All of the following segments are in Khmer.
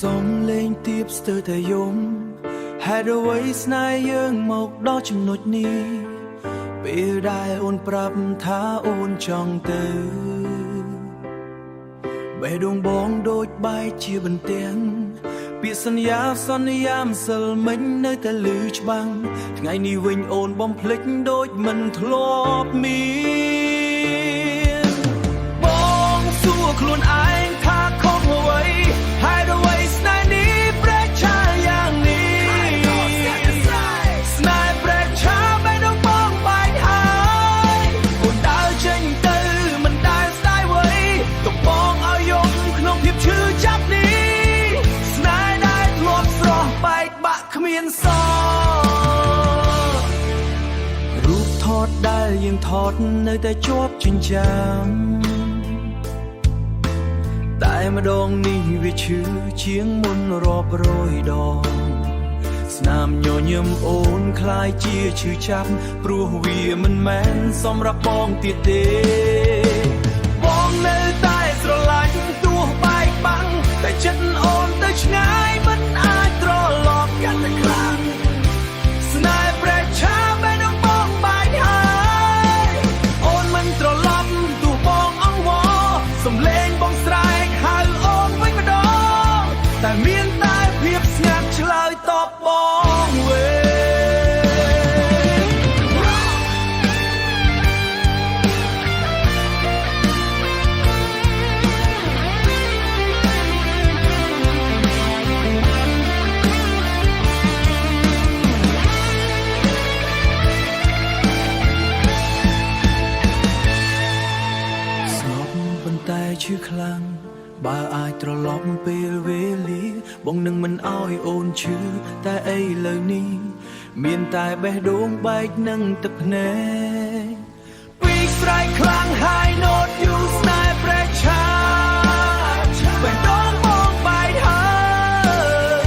សូមលេងទៀបស្ទើរតែយំហេតុអ្វីស្នេហ៍យើងមកដល់ចំណុចនេះពេលដែលអូនប្រាប់ថាអូនចង់ទៅបេះដូងបងដូចបែកជាបន្ទាំងពាក្យសន្យាម្សិលមិញនៅតែឮច្បាំងថ្ងៃនេះវិញអូនបំភ្លេចដូចមិនធ្លាប់មានបងសួរខ្លួនឯងថាខុសអ្វីហើយអ្វីស្នេហ៍នេះប្រែឆាយ៉ាងនេះស្នេហ៍ប្រែឆាបេះដូងបងបែកហើយអូនដើរចេញទៅមិនដែលស្ដាយអ្វីទុកបងឲ្យយំក្នុងភាពឈឺចាប់នេះស្នេហ៍ដែលធ្លាប់ស្រស់បែកបាក់គ្មានសល់រូបថតដែលយើងថតនៅតែជាប់ចិញ្ចាំតែម្ដងនេះវាឈឺជាងមុនរាប់រយដងស្នាមញញឹមអូនคล้ายជាឈឺចាប់ព្រោះវាមិនមែនសម្រាប់បងទៀតទេបងនៅតែស្រឡាញ់ទោះបែកបាំងតែចិត្តអូនទៅឆ្ងាយមិនអាចត្រឡប់កាន់តែខ្លាំងស្នេហ៍ប្រែឆាបេះដូងបងបែកហើយអូនមិនត្រឡប់ទោះបងអង្វរសំឡេងបងស្រែកហៅអូនវិញម្ដងតែមានតែភាពស្ងាត់ឆ្លើយតបបងវិញតែឈឺខ្លាំងបើអាចត្រឡប់ពេលវេលាបងនឹងមិនអោយអូនឈឺតែឥឡូវនេះមានតែបេះដូងបែកនឹងទឹកភ្នែកពីស្រែកខ្លាំងហើយណូតយូស្នេហ៍ប្រែឆាបេះដូងបងបែកហើ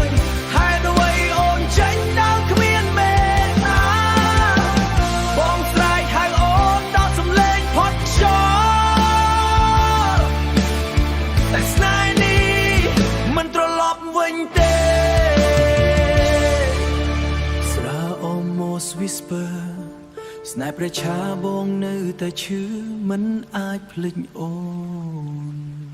យហើយអ្វីអូនចេញដល់គ្មានមេត្តាបងស្រែកហៅអូនដល់សំឡេងផុតខ្យល់តែស្នេហ៍នេះមិនត្រឡប់វិញទេស្រាល almost whisper ស្នេហ៍ប្រឆាបងនៅតែឈឺមិនអាចភ្លេចអូន